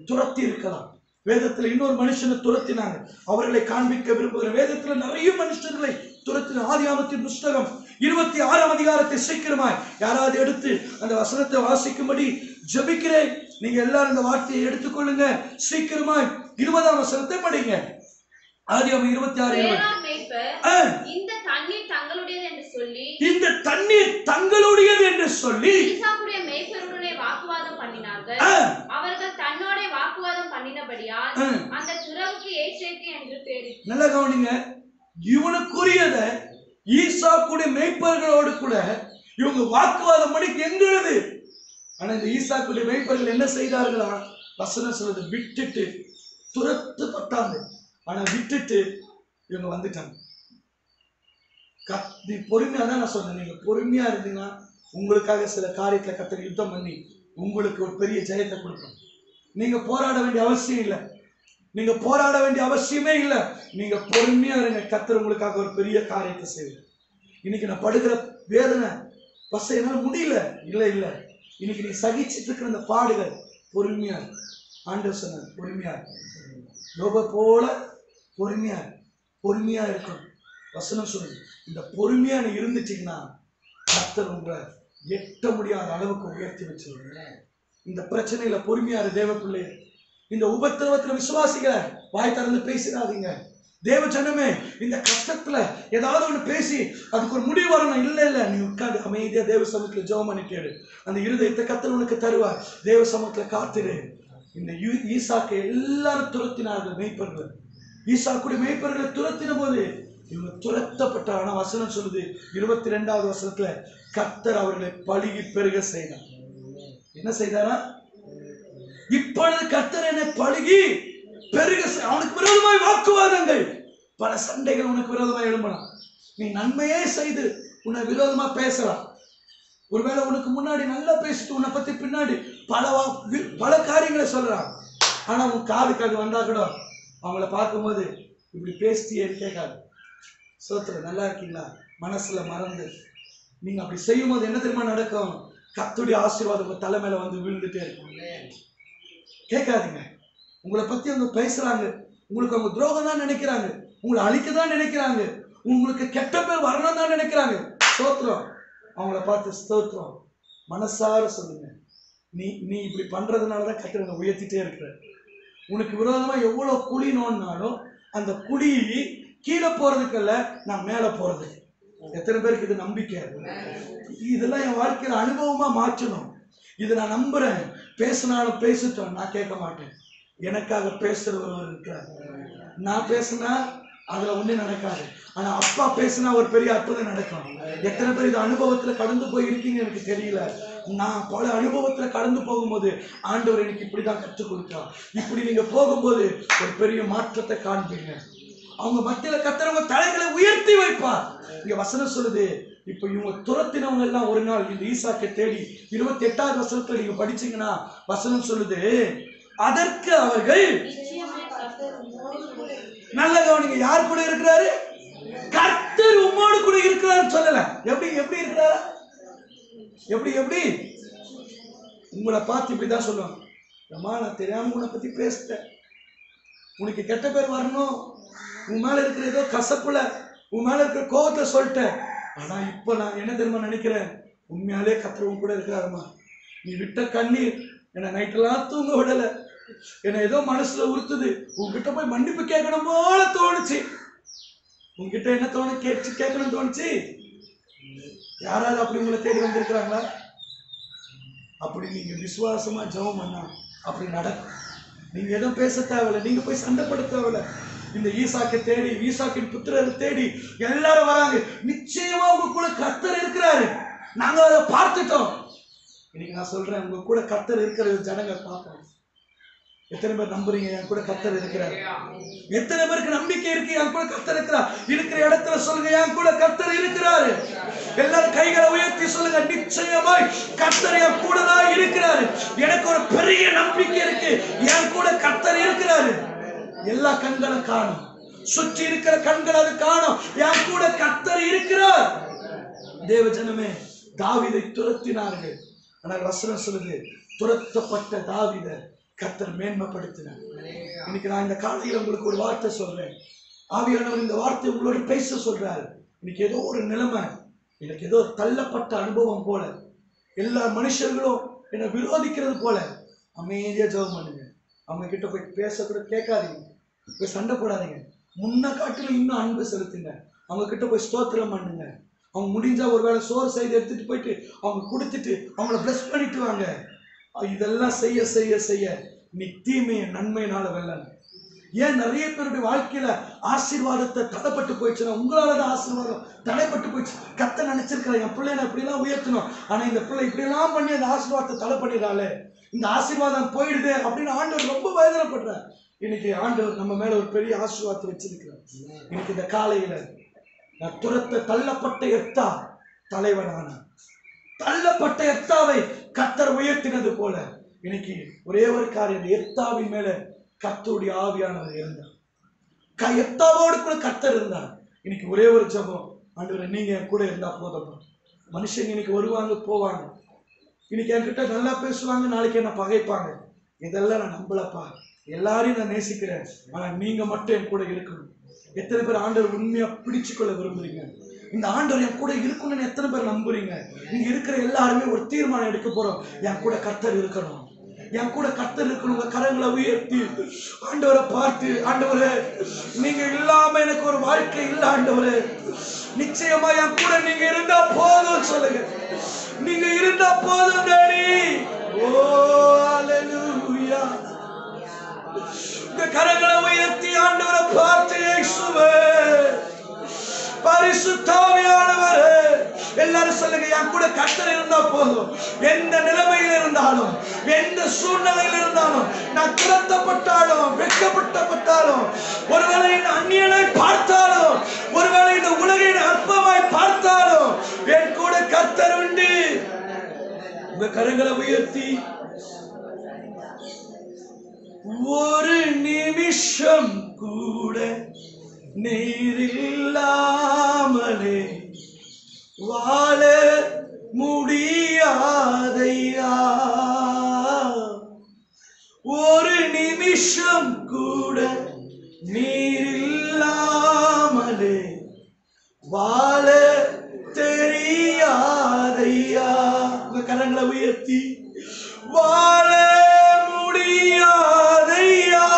[SPEAKER 3] துரத்தி இருக்கலாம். வேதத்துல இன்னொரு மனுஷனை துரத்தினாங்க, அவர்களை காண்பிக்க விரும்புகிற. வேதத்துல நிறைய மனுஷர்களை துரத்தின. ஆதியாகமத்தின் புஸ்தகம் 26ஆம் அதிகாரத்தை சீக்கிரமாய் யாராவது எடுத்து அந்த வசனத்தை வாசிக்கும்படி ஜெபிக்கிறேன். நீங்க எல்லாரும் இந்த வார்த்தையை எடுத்துக்கொள்ளுங்க. சீக்கிரமாய் 20ஆம் வசனத்தை படிங்க. ஆதியாகமம் 26:20. இந்த தண்ணீர் தங்களுடையது என்று சொல்லி ஈசாக்குடைய மேய்ப்பருடனே வாக்குவாதம் பண்ணினார்கள். அவர்கள் தன்னோட வாக்குவாதம் பண்ணினபடியால் அந்த துறவுக்கு ஏசேக்கு என்று பெயரிட்டார்.
[SPEAKER 1] நல்ல கவனிங்க, இவனுக்குரியத ஈசாக்குடைய மேய்ப்பர்களோடு கூட இவங்க வாக்குவாதம் பண்ணி எங்குறது. ஆனா இந்த ஈசாக்குடைய மேய்ப்பர்கள் என்ன செய்தார்களா? வசனம் சொல்றது, விட்டுட்டு துரத்துப்பட்டாங்க. ஆனா விட்டுட்டு இவங்க வந்துட்டாங்க. நீ பொறுமையா தான் நான் சொன்னேன், நீங்க பொறுமையா இருந்தீங்கன்னா உங்களுக்காக சில காரியத்தை கர்த்தர் யுத்தம் பண்ணி உங்களுக்கு ஒரு பெரிய ஜெயத்தை கொடுக்கும். நீங்க போராட வேண்டிய அவசியம் இல்லை, நீங்க போராட வேண்டிய அவசியமே இல்லை. நீங்க பொறுமையா இருங்க, கர்த்தர் உங்களுக்காக ஒரு பெரிய காரியத்தை செய்வார். இன்னைக்கு நான் படுகிற வேதனை பச என்னால முடியல, இல்ல இல்ல, இன்னைக்கு நீ சகிச்சுட்டு இருக்கிற அந்த பாடுகள் பொறுமையா ஆண்டவர் சொன்னார், பொறுமையா யோப போல பொறுமையா இருக்கணும். வசனம் சொல்லுங்க, இந்த பொறுமையா நீ இருந்துட்டீங்கன்னா கர்த்தர் உங்களை எட்ட முடியாத அளவுக்கு உயர்த்தி வச்சிருக்க. இந்த பிரச்சனையில பொறுமையா தேவ பிள்ளை. இந்த உபத்திரவத்துல விசுவாசிகளை வாய் திறந்து பேசிடாதீங்க. தேவ ஜனமே, இந்த கஷ்டத்துல ஏதாவது ஒண்ணு பேசி அதுக்கு ஒரு முடிவு வரணும். இல்ல இல்ல, நீ உட்காந்து அமைதியா தேவ சமூகத்துல ஜெபம் பண்ணிட்டேடு. அந்த இருதயத்தை கர்த்தர் உனக்கு தருவார். தேவ சமூகத்துல காத்திரு. இந்த ஈசாக்கை எல்லாரும் துரத்தினார்கள் மேய்ப்பர்கள். ஈசாக்குடைய மேய்ப்பர்களை துரத்தின போது இவங்க துரத்தப்பட்ட. ஆனா வசனம் சொல்லுது 22ஆவது வசனத்துல, கர்த்தர் அவர்களை பழுகி பெருக செய்தார். என்ன செய்தாரா? இப்பொழுது கர்த்தர் என்னை பழுகி பெருக. அவனுக்கு விரோதமாய் வாக்குவாதங்கள், பல சண்டைகள் உனக்கு விரோதமாய் எழும்பலாம். நீ நன்மையே செய்து உன்னை விரோதமா பேசலாம். ஒருவேளை உனக்கு முன்னாடி நல்லா பேசிட்டு உன்னை பத்தி பின்னாடி பல காரியங்களை சொல்றான். ஆனா உன் காதுக்கு அது வந்தா கூட அவங்கள பார்க்கும்போது இப்படி பேசிட்டேன்னு கேட்காது. சோத்திரம், நல்லா இருக்கீங்களா மனசுல மறந்து நீங்க அப்படி செய்யும் போது என்ன தெரியுமா நடக்கும்? கர்த்தருடைய ஆசீர்வாதம் உங்க தலைமையில வந்து விழுந்துட்டே இருக்கும். கேட்காதீங்க. உங்களை பத்தி அவங்க பேசுறாங்க, உங்களுக்கு அவங்க துரோகம் தான் நினைக்கிறாங்க, உங்களை அழிக்க தான் நினைக்கிறாங்க,
[SPEAKER 3] உங்களுக்கு கெட்ட பேர் வரணும் தான் நினைக்கிறாங்க. ஸ்தோத்திரம். அவங்கள பார்த்து ஸ்தோத்திரம் மனசார சொல்லுங்க. நீ இப்படி பண்றதுனாலதான் கர்த்தர் உயர்த்திட்டே இருக்கிற. உனக்கு விரோதமா எவ்வளவு குழி நோண்டினாலும் அந்த குழி கீழே போறதுக்கல்ல, நான் மேல போறது. எத்தனை பேருக்கு இது நம்பிக்கை? இதெல்லாம் என் வாழ்க்கையில அனுபவமா மாற்றணும். இதை நான் நம்புறேன். பேசினாலும் பேசிட்டோம், நான் கேட்க மாட்டேன். எனக்காக பேசுறவர் இருக்கிறார். நான் பேசினா அதுல ஒண்ணு நடக்காது. ஆனா அப்பா பேசினா ஒரு பெரிய அற்புதம் நடக்கும். எத்தனை பேர் இது அனுபவத்துல கடந்து போய் இருக்கீங்க எனக்கு தெரியல. நான் பல அனுபவத்துல கடந்து போகும்போது ஆண்டவர் எனக்கு இப்படிதான் கற்றுக் கொடுத்தா. இப்படி நீங்க போகும்போது ஒரு பெரிய மாற்றத்தை காண்பீங்க. அவங்க மத்தியில கர்த்தர் தலைகளை உயர்த்தி வைப்பார். இங்க வசனம் சொல்லுது, இப்ப இவங்க துரத்தினவங்க எல்லாம் ஒரு நாள் இந்த ஈசாக்கை தேடி 28வது வசனத்துல நீங்க படிச்சீங்கன்னா வசனம் சொல்லுது, அதற்கு அவர்கள் நல்ல கவனிங்க, யார் கூட இருக்கிறாரு? கர்த்தர் உம்மோடு கூட இருக்கிறார் சொல்லல. எப்படி இருக்கிறாரா? எப்படி உங்களை பார்த்து இப்படிதான் சொல்லுவாங்க, அம்மா நான் தெரியாம உன்னை பத்தி பேசிட்டேன், உனக்கு கெட்ட பேர் வரணும், உன் மேல இருக்கிற ஏதோ கசப்புல உன் மேல இருக்கிற கோபத்தை சொல்லிட்டேன். ஆனா இப்ப நான் என்ன தெரியுமா நினைக்கிறேன், உண்மையாலே கர்த்தர் உன் கூட இருக்கிறாருமா. நீ விட்ட கண்ணீர் என்ன நைட்டெல்லாம் தூங்க விடல, என்ன ஏதோ மனசுல உறுத்துது. உங்ககிட்ட போய் மன்னிப்பு கேட்கணும் போல தோணுச்சு. உங்ககிட்ட என்ன கேட்கணும் தோணுச்சு? யாராவது அப்படி உங்களை தேடி வந்திருக்கிறாங்களா? அப்படி நீங்க விசுவாசமா ஜெபம் பண்ணா அப்படி நடக்கும். நீங்க எதுவும் பேச தேவையில்லை, நீங்க போய் சண்டைப்பட தேவையில்லை. இந்த ஈசாக்கை தேடி, ஈசாக்கின் புத்திரரை தேடி எல்லாரும் வராங்க. நிச்சயமா உங்க கூட கர்த்தர் இருக்கிறாரு. நாங்க அதை பார்த்துட்டோம். இன்னைக்கு நான் சொல்றேன், உங்க கூட கர்த்தர் இருக்கிற ஜனங்க பார்க்கணும். எத்தனை பேர் நம்புறீங்க என் கூட கர்த்தர் இருக்கிறார்? எத்தனை பேருக்கு நம்பிக்கை இருக்கு என் கூட கர்த்தர் இருக்கிறார்? இருக்கிற இடத்துல சொல்லுங்க, என் கூட கர்த்தர் இருக்கிறாரு. எல்லாரும் கைகளை உயர்த்தி சொல்லுங்க, நிச்சயமாய் கர்த்தர் என் கூட தான் இருக்கிறாரு. எனக்கு ஒரு பெரிய நம்பிக்கை இருக்கு, என் கூட கர்த்தர் இருக்கிறாரு. எல்லா கண்களும் காணும், சுற்றி இருக்கிற கண்கள் அது காணும், என் கூட கர்த்தர் இருக்கிறார். தேவ ஜனமே, தாவீதை துரத்தினார்கள். ஆனால் வசனம் சொல்லுது, துரத்தப்பட்ட தாவீதை கர்த்தர் மேன்மைப்படுத்தினார். இன்னைக்கு நான் இந்த காலையில் உங்களுக்கு ஒரு வார்த்தை சொல்றேன். ஆவியானவர் இந்த வார்த்தை உங்களோட பேச சொல்றாரு. இன்னைக்கு ஏதோ ஒரு நிலைமை, எனக்கு ஏதோ தள்ளப்பட்ட அனுபவம் போல, எல்லா மனுஷர்களும் என்னை விரோதிக்கிறது போல, அமைதியா ஜெபம் பண்ணுங்க. அவங்க கிட்ட போய் பேச கூட கேட்காதீங்க, போய் சண்டை போடாதீங்க. முன்ன காட்டிலும் இன்னும் அன்பு செலுத்துங்க. அவங்க கிட்ட போய் ஸ்தோத்திரம் பண்ணுங்க. அவங்க முடிஞ்சா ஒருவேளை சோறு செய்து எடுத்துட்டு போயிட்டு அவங்க கொடுத்துட்டு அவங்கள பிளஸ் பண்ணிட்டு வாங்க. இதெல்லாம் செய்ய செய்ய செய்ய நீ தீமையை நன்மையினால வெல்லணும். ஏன் நிறைய பேருடைய வாழ்க்கையில ஆசீர்வாதத்தை தடைப்பட்டு போயிடுச்சுன்னா உங்களாலதான் ஆசீர்வாதம் தடைப்பட்டு போயிடுச்சு. கர்த்தர் நினைச்சிருக்கிறேன் என் பிள்ளை நான் இப்படி எல்லாம் உயர்த்தணும், ஆனா இந்த பிள்ளை இப்படி எல்லாம் பண்ணி அந்த ஆசீர்வாதத்தை தடை பண்ணிடுறாளே, இந்த ஆசீர்வாதம் போயிடுது அப்படின்னு ஆண்டவர் ரொம்ப வேதனைப்படுறார். இன்னைக்கு ஆண்டவர் நம்ம மேல ஒரு பெரிய ஆசீர்வாதத்தை வச்சிருக்கிறார். இன்னைக்கு இந்த காலையில நான் துரத்த தள்ளப்பட்ட எத்தா தலைவனானான். தள்ளப்பட்ட எத்தாவை கர்த்தர் உயர்த்தினது போல இன்னைக்கு ஒரே ஒரு காரியம், எத்தாவின் மேல கர்த்தருடைய ஆவியானவர் இருந்தார். எத்தாவோடு கூட கர்த்தர் இருந்தார். இன்னைக்கு ஒரே ஒரு ஜெபம், ஆண்டவரே நீங்க என் கூட இருந்தா போதும். மனுஷங்க இன்னைக்கு வருவாங்க போவாங்க, இன்னைக்கு என்கிட்ட நல்லா பேசுவாங்க, நாளைக்கு என்ன பகைப்பாங்க. இதெல்லாம் நான் நம்பலப்பா, எல்லாரையும் நான் நேசிக்கிறேன், ஆனா நீங்க மட்டும் என் கூட இருக்கணும். எத்தனை பேர் ஆண்டவர் உண்மையா பிடிச்சு கொள்ள விரும்புறீங்க? இந்த ஆண்டவர் என் கூட இருக்கணும்னு எத்தனை பேர் நம்புறீங்க? நீங்க இருக்கிற எல்லாருமே ஒரு தீர்மானம் எடுக்க போறோம், என் கூட கர்த்தர் இருக்கணும், என் கூட கர்த்தர் இருக்கணும். உங்க கரங்களை உயர்த்தி ஆண்டவரை பார்த்து, ஆண்டவரே நீங்க இல்லாம எனக்கு ஒரு வாழ்க்கை இல்லை ஆண்டவரே, நிச்சயமா என் கூட நீங்க இருந்தா போதும் சொல்லுங்க. நீங்க இருந்தா போதும் டாடி. ஓ ஹalleluya. உங்க கரங்களை உயர்த்தி ஆண்டவரை பார்த்து, இயேசுவே பரிசுத்த ஆவியானவரே, எல்லாரும் சொல்லுங்க, என் கூட கர்த்தர் இருந்தா போதும். எந்த நிலைமையில் இருந்தாலும், எந்த சூழ்நிலையில் இருந்தாலும், நான் துரத்தப்பட்டாலும், வெட்கப்பட்டாலும், ஒருவேளை இந்த அந்நியனை பார்த்தாலும், ஒருவேளை இந்த உலகின் அற்பமாய் பார்த்தாலும், என் கூட கர்த்தர் உண்டு. உங்க கரங்களை உயர்த்தி ஒரு நிமிஷம் கூட நீரில்லாமலே வாழ முடியாதையா, ஒரு நிமிஷம் கூட நீரில்லாமலே வாழ தெரியாதையா. உங்க கரங்களை உயர்த்தி வாழ முடியாதையா,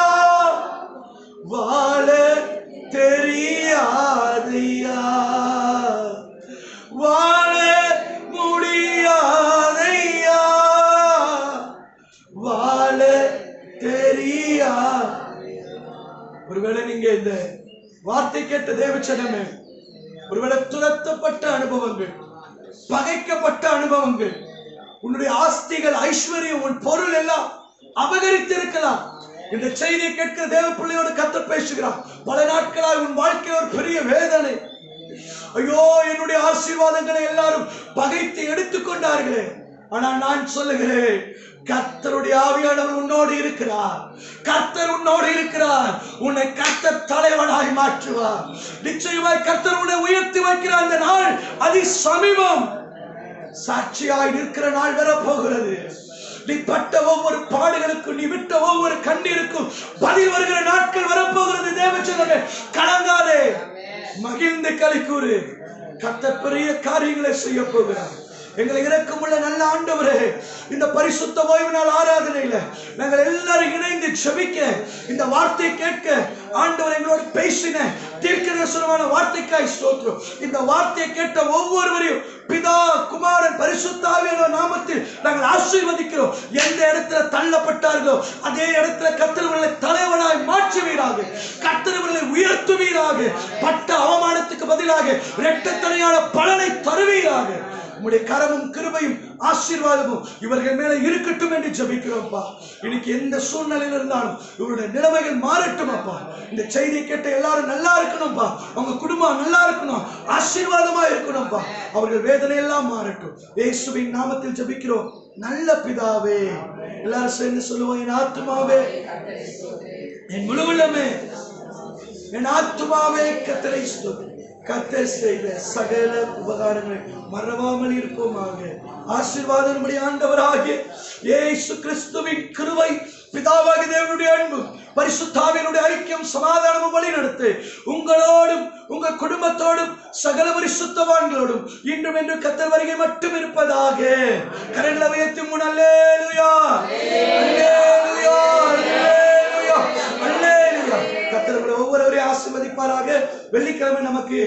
[SPEAKER 3] வாழ தெரியாதையா, வாழ முடியாதையா, வாழ தெரியா. ஒருவேளை நீங்க இந்த வார்த்தை கேட்ட தேவச்சனமே, ஒருவேளை துரத்தப்பட்ட அனுபவங்கள், பகைக்கப்பட்ட அனுபவங்கள், உன்னுடைய ஆஸ்திகள், ஐஸ்வர்யம், உன் பொருள் எல்லாம் அபகரித்திருக்கலாம். இந்த செய்தியை கேட்கிற தேவ பிள்ளையோடு கர்த்தர் பேசுகிறார். பல நாட்களாக உன் வாழ்க்கையில் ஒரு பெரிய வேதனை. ஐயோ, என்னுடைய ஆசீர்வாதங்களை எல்லாரும் பகைத்து எடுத்துக்கொண்டார்களே. ஆனால் நான் சொல்லுகிறேன், கர்த்தருடைய ஆவியானவர் உன்னோடு இருக்கிறார். கர்த்தர் உன்னோடு இருக்கிறார். உன்னை கர்த்தர் தலைவனாய் மாற்றுவார். நிச்சயமாய் கர்த்தர் உன்னை உயர்த்தி வைக்கிறார். அந்த நாள் அதி சமீபம். சாட்சியாய் நிற்கிற நாள் வரப்போகிறது. நீ பட்ட ஒவ்வொரு பாடுகளுக்கும், நீ விட்ட ஒவ்வொரு கண்ணீருக்கும் பதில் வருகிற நாட்கள் வரப்போகிறது. தேவச்சனமே, கலங்காதே, மகிழ்ந்து களிக்கூறு. கர்த்தர் பெரிய காரியங்களை செய்ய போகிறார். எங்களை இரக்கமுள்ள நல்ல ஆண்டவரே, இந்த பரிசுத்த ஓய்வு நாள் ஆராதனையில நாங்கள் எல்லாரும் இணைந்து ஜெபிக்க, இந்த வார்த்தையை கேட்க ஆண்டவர் எங்களோடு பேசின தீர்க்கதரிசனமான வார்த்தைக்காய் ஸ்தோத்திரம். இந்த வார்த்தையை கேட்ட ஒவ்வொருவரையும் பிதா, குமாரன், பரிசுத்த ஆவியானவர் நாமத்தில் நாங்கள் ஆசீர்வதிக்கிறோம். எந்த இடத்துல தள்ளப்பட்டார்களோ அதே இடத்துல கர்த்தர் அவர்களை தலைவனாய் மாற்றுவீராக. கர்த்தர் அவர்களை உயர்த்துவீராக. பட்ட அவமானத்துக்கு பதிலாக இரட்டத்தனையான பலனை தருவீராக. உம்முடைய கரமும் கிருபையும் ஆசீர்வாதமும் இவர்கள் மேல இருக்கட்டும் என்று ஜெபிக்கிறோம்ப்பா. இன்னைக்கு எந்த சூழ்நிலையில் இருந்தாலும் இவருடைய நிலைமைகள் மாறட்டும் அப்பா. இந்த செய்தியை கேட்ட எல்லாரும் நல்லா இருக்கணும்ப்பா. அவங்க குடும்பம் நல்லா இருக்கணும், ஆசீர்வாதமா இருக்கணும்ப்பா. அவர்கள் வேதனை எல்லாம் மாறட்டும். இயேசுவின் நாமத்தில் ஜெபிக்கிறோம் நல்ல பிதாவே. எல்லாரும் சேர்ந்து சொல்லுவோம், என் ஆத்துமாவே, என் முழு உள்ளமே, என் ஆத்துமாவே கர்த்தரை ஸ்தோத்திரி. கர்த்தர் செய்த சகல உபகாரங்களை மறவாமல் இருப்போமாக. ஆசீர்வாதம் நம்முடைய ஆண்டவராகிய இயேசு கிறிஸ்துவின் கிருபை, பிதாவாகிய தேவனுடைய அன்பு, பரிசுத்த ஆவியினுடைய ஐக்கியம், சமாதானமும் வழிநடத்து உங்களோடும் உங்கள் குடும்பத்தோடும் சகல பரிசுத்தவான்களோடும் இன்றும் என்று கர்த்தர் வருகை மட்டும் இருப்பதாக. கரங்களை உயர்த்தி முன் அல்லேலூயா, அல்லேலூயா, அல்லேலூயா, அல்லேலூயா. கர்த்தர் ஒவ்வொருவரையும் ஆசீர்வதிப்பாராக. வெள்ளிக்கிழமை நமக்கு